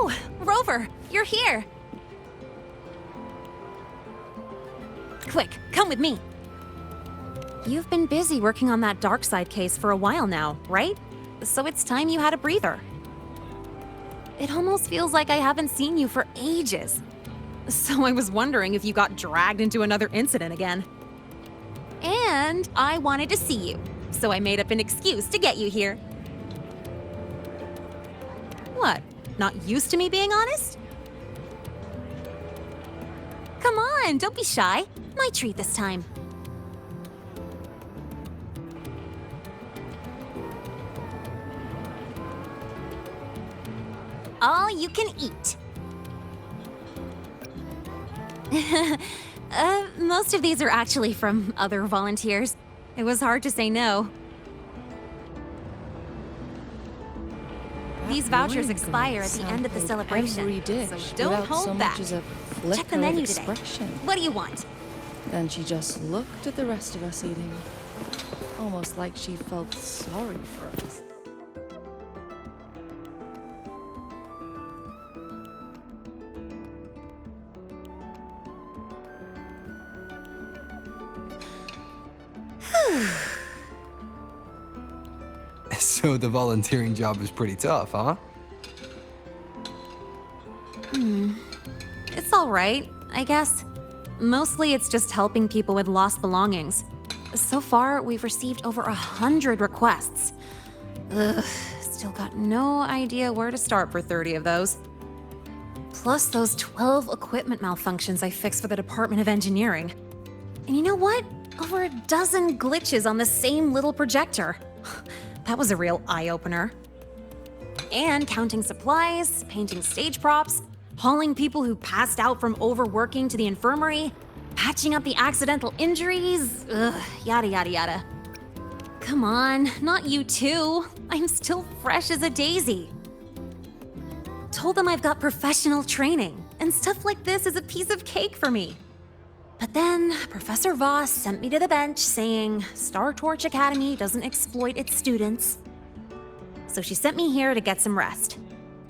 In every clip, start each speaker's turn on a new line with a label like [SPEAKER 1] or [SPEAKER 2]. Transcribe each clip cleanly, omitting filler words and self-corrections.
[SPEAKER 1] Oh, Rover, you're here. Quick, come with me. You've been busy working on that dark side case for a while now, right? So it's time you had a breather. It almost feels like I haven't seen you for ages. So I was wondering if you got dragged into another incident again. And I wanted to see you, so I made up an excuse to get you here. What? Not used to me being honest? Come on, don't be shy. My treat this time. All you can eat. Most of these are actually from other volunteers. It was hard to say no. These vouchers expire at the end of the celebration, so don't hold back. Check the menu today. What do you want?
[SPEAKER 2] Then she just looked at the rest of us eating, almost like she felt sorry for us.
[SPEAKER 3] So the volunteering job is pretty tough, huh?
[SPEAKER 1] It's all right, I guess. Mostly it's just helping people with lost belongings. So far, we've received over 100 requests. Ugh, still got no idea where to start for 30 of those. Plus those 12 equipment malfunctions I fixed for the Department of Engineering. And you know what? Over a dozen glitches on the same little projector. That was a real eye-opener. And counting supplies, painting stage props, hauling people who passed out from overworking to the infirmary, patching up the accidental injuries, yada yada yada. Come on, not you too. I'm still fresh as a daisy. Told them I've got professional training, and stuff like this is a piece of cake for me. But then Professor Voss sent me to the bench saying Star Torch Academy doesn't exploit its students. So she sent me here to get some rest.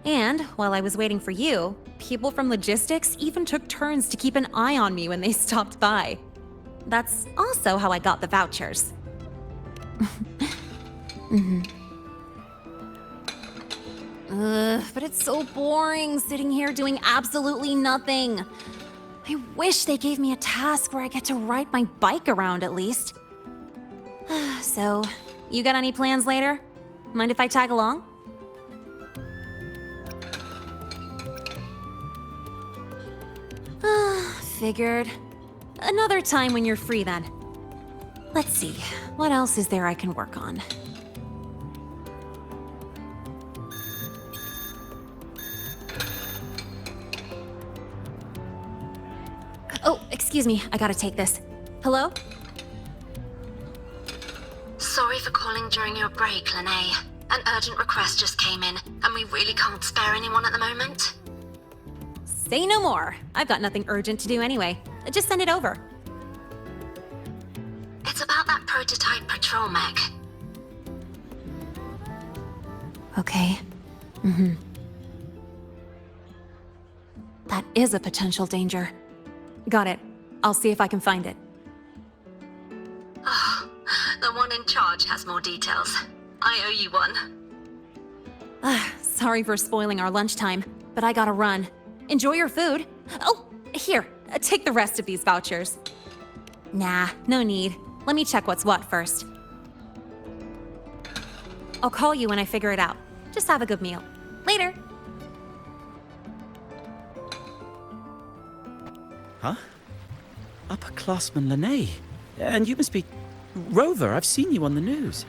[SPEAKER 1] And while I was waiting for you, people from logistics even took turns to keep an eye on me when they stopped by. That's also how I got the vouchers. But it's so boring sitting here doing absolutely nothing. I wish they gave me a task where I get to ride my bike around at least. So, you got any plans later? Mind if I tag along? Figured. Another time when you're free then. Let's see, what else is there I can work on? Oh, excuse me, I gotta take this. Hello?
[SPEAKER 4] Sorry for calling during your break, Lynae. An urgent request just came in, and we really can't spare anyone at the moment.
[SPEAKER 1] Say no more. I've got nothing urgent to do anyway. Just send it over.
[SPEAKER 4] It's about that prototype patrol mech.
[SPEAKER 1] Okay. That is a potential danger. Got it. I'll see if I can find it.
[SPEAKER 4] Oh, the one in charge has more details. I owe you one.
[SPEAKER 1] Sorry for spoiling our lunchtime, but I gotta run. Enjoy your food. Oh, here, take the rest of these vouchers. Nah, no need. Let me check what's what first. I'll call you when I figure it out. Just have a good meal. Later.
[SPEAKER 5] Huh? Upperclassman Lynae. And you must be... Rover, I've seen you on the news.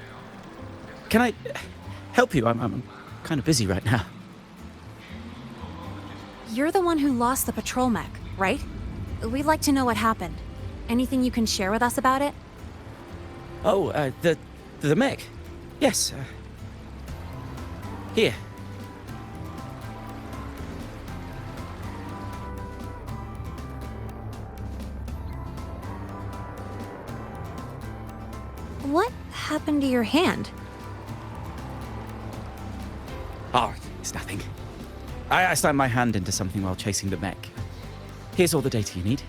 [SPEAKER 5] Can I help you? I'm kind of busy right now.
[SPEAKER 1] You're the one who lost the patrol mech, right? We'd like to know what happened. Anything you can share with us about it?
[SPEAKER 5] Oh, the mech. Yes. Here.
[SPEAKER 1] What happened to your hand?
[SPEAKER 5] Oh, it's nothing. I slammed my hand into something while chasing the mech. Here's all the data you need.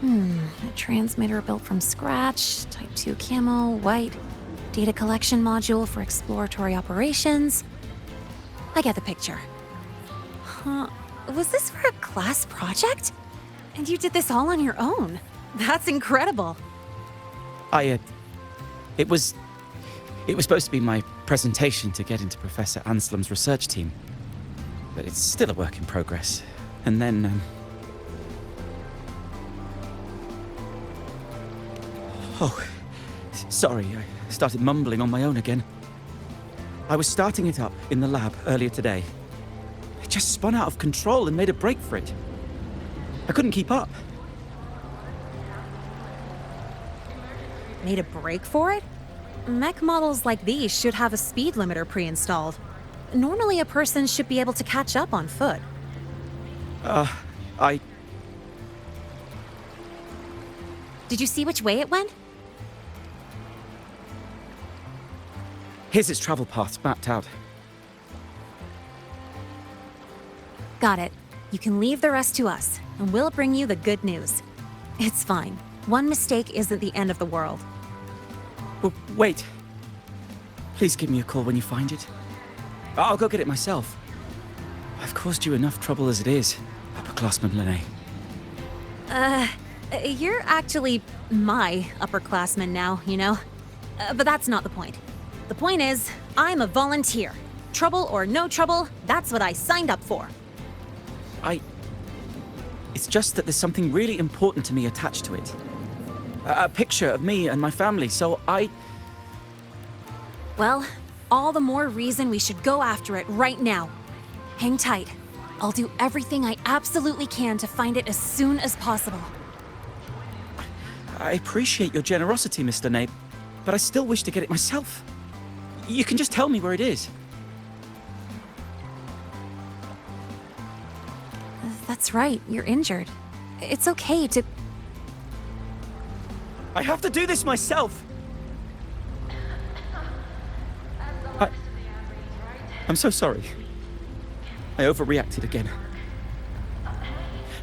[SPEAKER 1] A transmitter built from scratch, Type 2 camo, white, data collection module for exploratory operations. I get the picture. Huh. Was this for a class project? And you did this all on your own? That's incredible.
[SPEAKER 5] It was supposed to be my presentation to get into Professor Anselm's research team. But it's still a work in progress. And then, Oh, sorry, I started mumbling on my own again. I was starting it up in the lab earlier today. It just spun out of control and made a break for it. I couldn't keep up.
[SPEAKER 1] Made a break for it? Mech models like these should have a speed limiter pre-installed. Normally a person should be able to catch up on foot. Did you see which way it went?
[SPEAKER 5] Here's its travel paths mapped out.
[SPEAKER 1] Got it. You can leave the rest to us, and we'll bring you the good news. It's fine. One mistake isn't the end of the world.
[SPEAKER 5] Wait. Please give me a call when you find it. I'll go get it myself. I've caused you enough trouble as it is, upperclassman Lynae.
[SPEAKER 1] You're actually my upperclassman now, you know? But that's not the point. The point is, I'm a volunteer. Trouble or no trouble, that's what I signed up for.
[SPEAKER 5] It's just that there's something really important to me attached to it. A picture of me and my family, so
[SPEAKER 1] Well, all the more reason we should go after it right now. Hang tight. I'll do everything I absolutely can to find it as soon as possible.
[SPEAKER 5] I appreciate your generosity, Mr. Lynae, but I still wish to get it myself. You can just tell me where it is.
[SPEAKER 1] That's right, you're injured. It's okay to...
[SPEAKER 5] I have to do this myself! I'm so sorry. I overreacted again.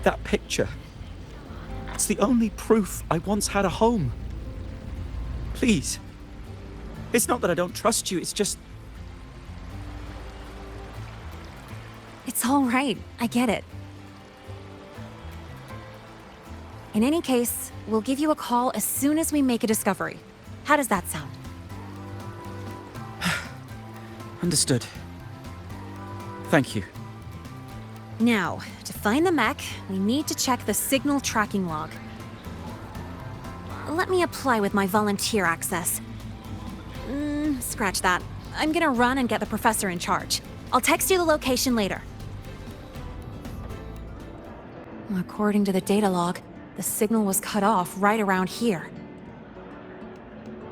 [SPEAKER 5] That picture. It's the only proof I once had a home. Please. It's not that I don't trust you, it's just...
[SPEAKER 1] It's all right, I get it. In any case, we'll give you a call as soon as we make a discovery. How does that sound?
[SPEAKER 5] Understood. Thank you.
[SPEAKER 1] Now, to find the mech, we need to check the signal tracking log. Let me apply with my volunteer access. Scratch that. I'm gonna run and get the professor in charge. I'll text you the location later. According to the data log, the signal was cut off right around here.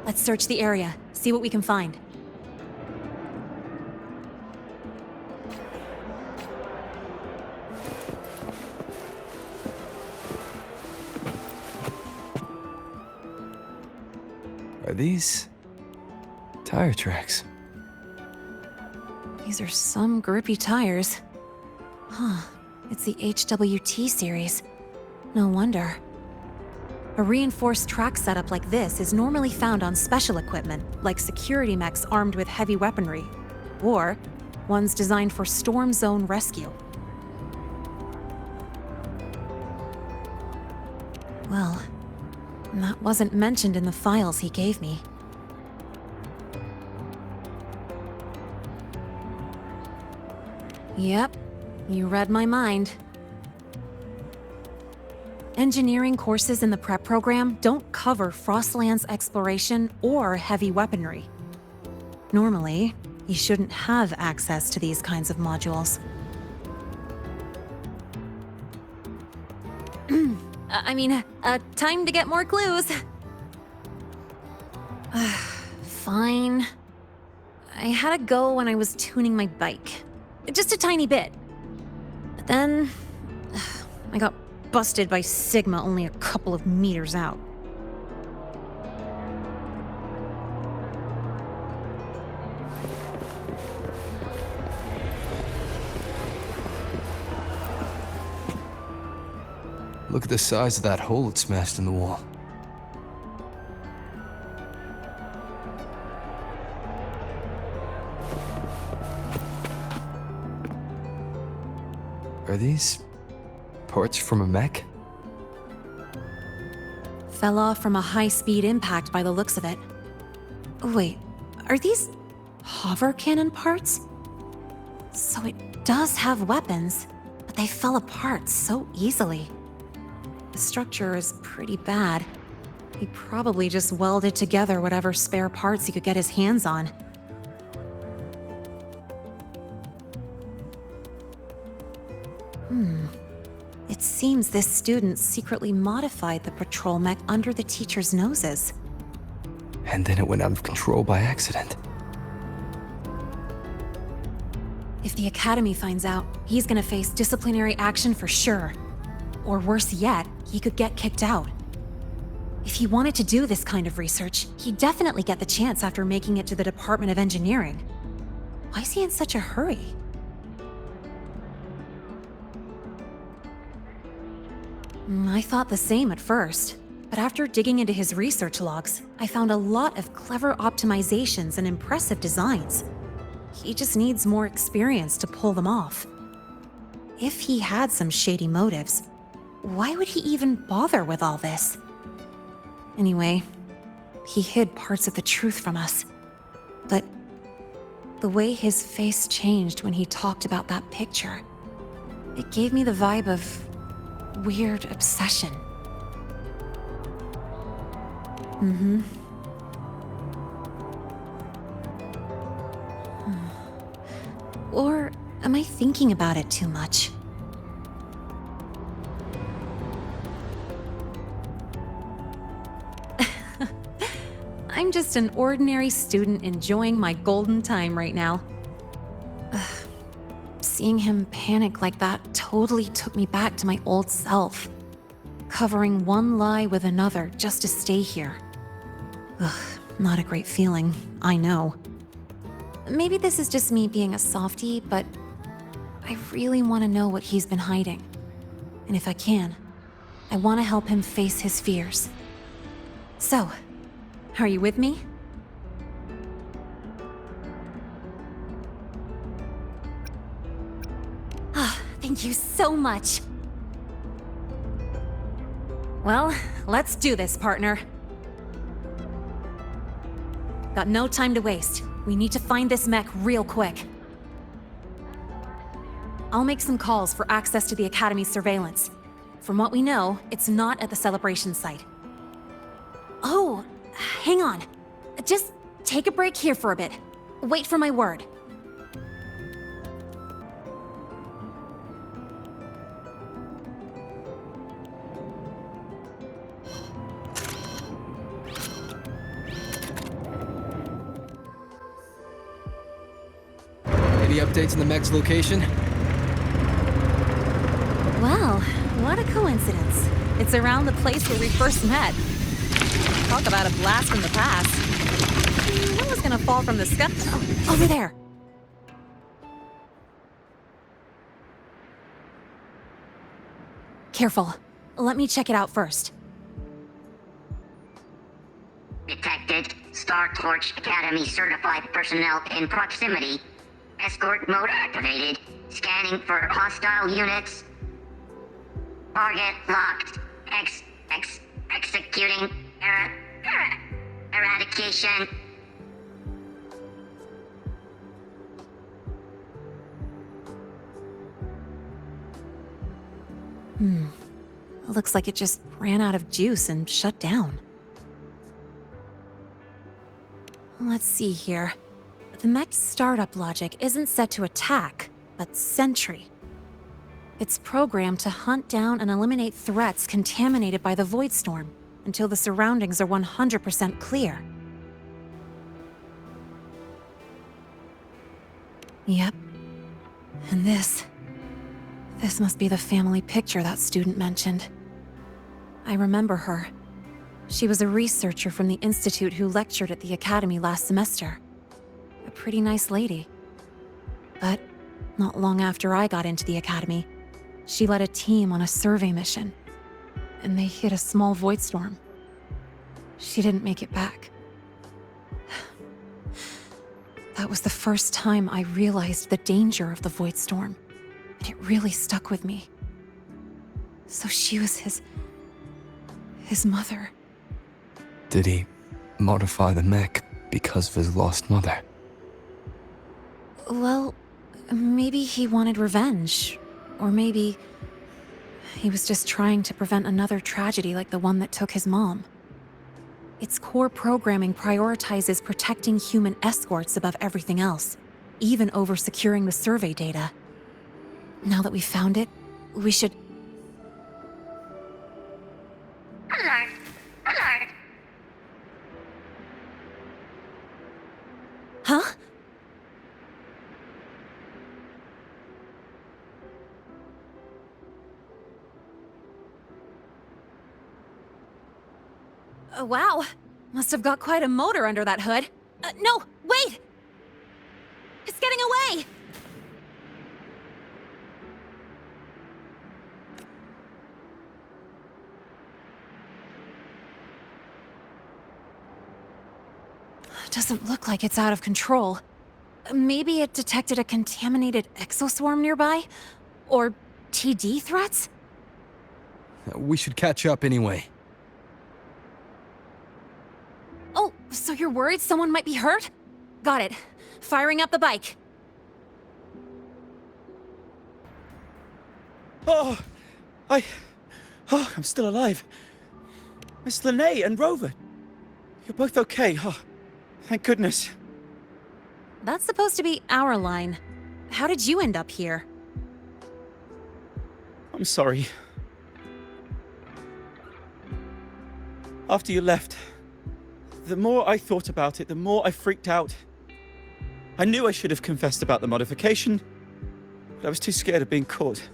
[SPEAKER 1] Let's search the area, see what we can find.
[SPEAKER 3] Are these tire tracks?
[SPEAKER 1] These are some grippy tires. Huh, it's the HWT series. No wonder. A reinforced track setup like this is normally found on special equipment, like security mechs armed with heavy weaponry, or ones designed for storm zone rescue. Well, that wasn't mentioned in the files he gave me. Yep, you read my mind. Engineering courses in the prep program don't cover Frostland's exploration or heavy weaponry. Normally, you shouldn't have access to these kinds of modules. Time to get more clues. Fine. I had a go when I was tuning my bike. Just a tiny bit. But then... I got busted by Sigma only a couple of meters out.
[SPEAKER 3] Look at the size of that hole it smashed in the wall. Are these parts from a mech?
[SPEAKER 1] Fell off from a high-speed impact by the looks of it. Wait, are these hover cannon parts? So it does have weapons, but they fell apart so easily. The structure is pretty bad. He probably just welded together whatever spare parts he could get his hands on. It seems this student secretly modified the patrol mech under the teacher's noses.
[SPEAKER 3] And then it went out of control by accident.
[SPEAKER 1] If the Academy finds out, he's gonna face disciplinary action for sure. Or worse yet, he could get kicked out. If he wanted to do this kind of research, he'd definitely get the chance after making it to the Department of Engineering. Why is he in such a hurry? I thought the same at first, but after digging into his research logs, I found a lot of clever optimizations and impressive designs. He just needs more experience to pull them off. If he had some shady motives, why would he even bother with all this? Anyway, he hid parts of the truth from us. But the way his face changed when he talked about that picture, it gave me the vibe of weird obsession. Or am I thinking about it too much? I'm just an ordinary student enjoying my golden time right now. Seeing him panic like that totally took me back to my old self, covering one lie with another just to stay here. Not a great feeling, I know. Maybe this is just me being a softie, but I really want to know what he's been hiding. And if I can, I want to help him face his fears. So, are you with me? Thank you so much. Well, let's do this, partner. Got no time to waste. We need to find this mech real quick. I'll make some calls for access to the Academy's surveillance. From what we know, it's not at the celebration site. Oh, hang on. Just take a break here for a bit. Wait for my word.
[SPEAKER 3] Any updates on the mech's location?
[SPEAKER 1] Well, what a coincidence. It's around the place where we first met. Talk about a blast from the past. What was gonna fall from the sky? Oh, over there. Careful. Let me check it out first.
[SPEAKER 6] Detected. Star Torch Academy certified personnel in proximity. Escort mode activated. Scanning for hostile units. Target locked. Executing eradication.
[SPEAKER 1] Looks like it just ran out of juice and shut down. Let's see here. The mech's startup logic isn't set to attack, but sentry. It's programmed to hunt down and eliminate threats contaminated by the Void Storm until the surroundings are 100% clear. Yep. And this must be the family picture that student mentioned. I remember her. She was a researcher from the institute who lectured at the academy last semester. A pretty nice lady. But not long after I got into the academy, she led a team on a survey mission. and they hit a small void storm. She didn't make it back. That was the first time I realized the danger of the void storm, and it really stuck with me. So she was his mother.
[SPEAKER 3] Did he modify the mech because of his lost mother?
[SPEAKER 1] Well, maybe he wanted revenge. Or maybe he was just trying to prevent another tragedy like the one that took his mom. Its core programming prioritizes protecting human escorts above everything else, even over securing the survey data. Now that we found it, we should...
[SPEAKER 6] Alert! Alert!
[SPEAKER 1] Huh? Wow. Must have got quite a motor under that hood. No, wait! It's getting away! Doesn't look like it's out of control. Maybe it detected a contaminated exoswarm nearby? Or TD threats?
[SPEAKER 3] We should catch up anyway.
[SPEAKER 1] Oh, so you're worried someone might be hurt? Got it. Firing up the bike.
[SPEAKER 5] I'm still alive. Miss Lynae and Rover, you're both okay. Oh, thank goodness.
[SPEAKER 1] That's supposed to be our line. How did you end up here?
[SPEAKER 5] I'm sorry. After you left, the more I thought about it, the more I freaked out. I knew I should have confessed about the modification, but I was too scared of being caught.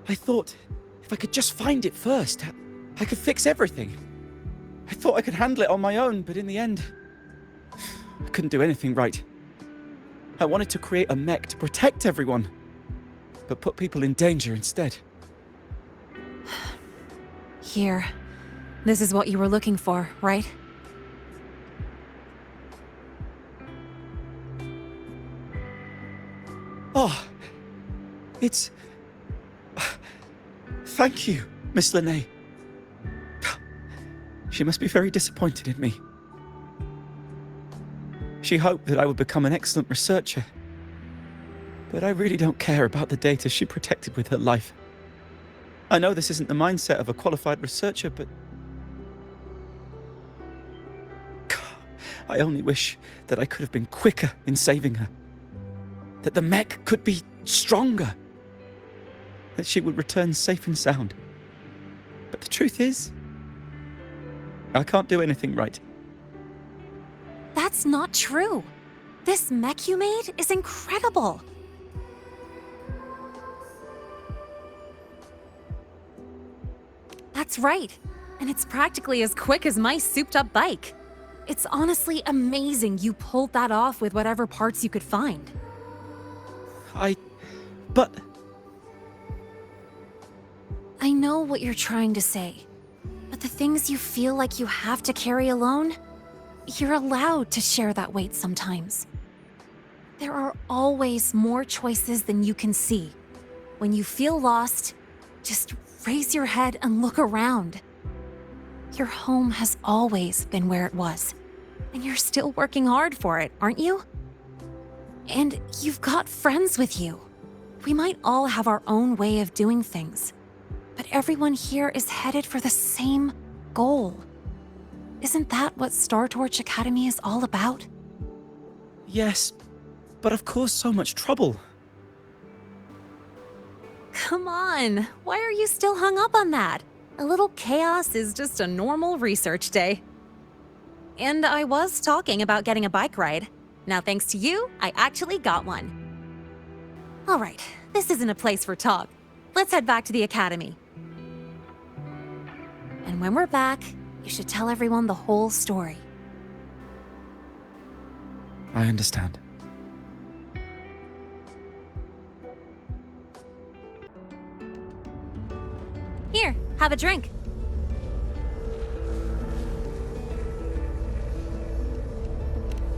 [SPEAKER 5] I thought if I could just find it first, I could fix everything. I thought I could handle it on my own, but in the end, I couldn't do anything right. I wanted to create a mech to protect everyone, but put people in danger instead.
[SPEAKER 1] Here. This is what you were looking for, right?
[SPEAKER 5] Oh, it's... Thank you, Miss Lynae. She must be very disappointed in me. She hoped that I would become an excellent researcher. But I really don't care about the data she protected with her life. I know this isn't the mindset of a qualified researcher, but... I only wish that I could have been quicker in saving her. That the mech could be stronger. That she would return safe and sound. But the truth is, I can't do anything right.
[SPEAKER 1] That's not true. This mech you made is incredible. That's right. And it's practically as quick as my souped-up bike. It's honestly amazing you pulled that off with whatever parts you could find.
[SPEAKER 5] But...
[SPEAKER 1] I know what you're trying to say, but the things you feel like you have to carry alone, you're allowed to share that weight sometimes. There are always more choices than you can see. When you feel lost, just raise your head and look around. Your home has always been where it was, and you're still working hard for it, aren't you? And you've got friends with you. We might all have our own way of doing things, but everyone here is headed for the same goal. Isn't that what Star Torch Academy is all about?
[SPEAKER 5] Yes, but I've caused so much trouble.
[SPEAKER 1] Come on, why are you still hung up on that? A little chaos is just a normal research day. And I was talking about getting a bike ride. Now thanks to you, I actually got one. All right, this isn't a place for talk. Let's head back to the academy. And when we're back, you should tell everyone the whole story.
[SPEAKER 5] I understand.
[SPEAKER 1] Here, Have a drink.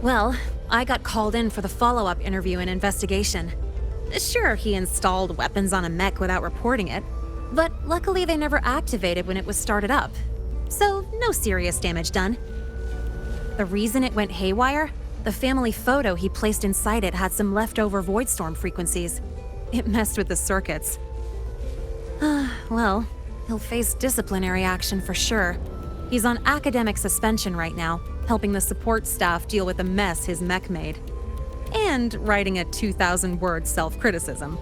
[SPEAKER 1] Well, I got called in for the follow-up interview and investigation. Sure, he installed weapons on a mech without reporting it, but luckily they never activated when it was started up. So, no serious damage done. The reason it went haywire? The family photo he placed inside it had some leftover voidstorm frequencies. It messed with the circuits. Well, he'll face disciplinary action for sure. He's on academic suspension right now, helping the support staff deal with the mess his mech made. And writing a 2,000-word self-criticism.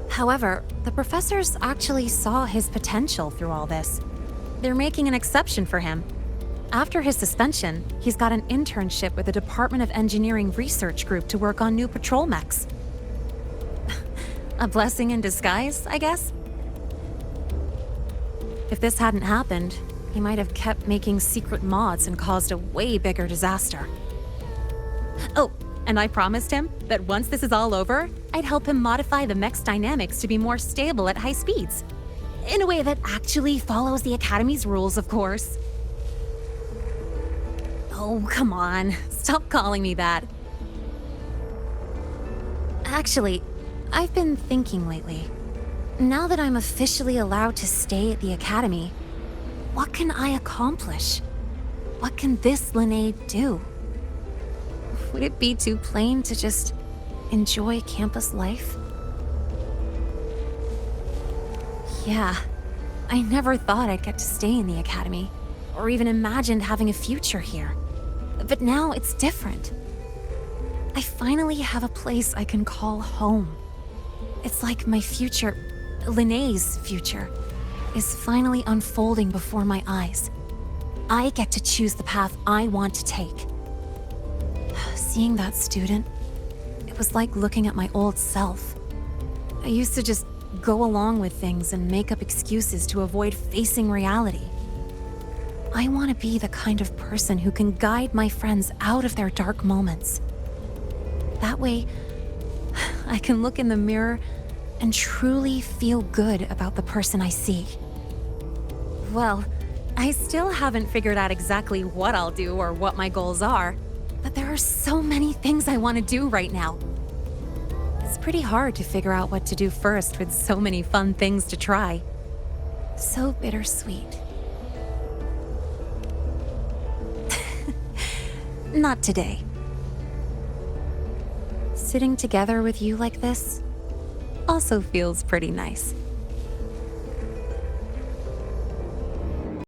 [SPEAKER 1] However, the professors actually saw his potential through all this. They're making an exception for him. After his suspension, he's got an internship with the Department of Engineering Research Group to work on new patrol mechs. A blessing in disguise, I guess? If this hadn't happened, he might have kept making secret mods and caused a way bigger disaster. Oh, and I promised him that once this is all over, I'd help him modify the mech's dynamics to be more stable at high speeds. In a way that actually follows the Academy's rules, of course. Oh, come on. Stop calling me that. Actually, I've been thinking lately. Now that I'm officially allowed to stay at the Academy, what can I accomplish? What can this Lynae do? Would it be too plain to just enjoy campus life? Yeah, I never thought I'd get to stay in the Academy, or even imagined having a future here. But now it's different. I finally have a place I can call home. It's like my future, Lynae's future, is finally unfolding before my eyes. I get to choose the path I want to take. Seeing that student, it was like looking at my old self. I used to just go along with things and make up excuses to avoid facing reality. I want to be the kind of person who can guide my friends out of their dark moments. That way, I can look in the mirror and truly feel good about the person I see. Well, I still haven't figured out exactly what I'll do or what my goals are, but there are so many things I want to do right now. It's pretty hard to figure out what to do first with so many fun things to try. So bittersweet. Not today. Sitting together with you like this also feels pretty nice.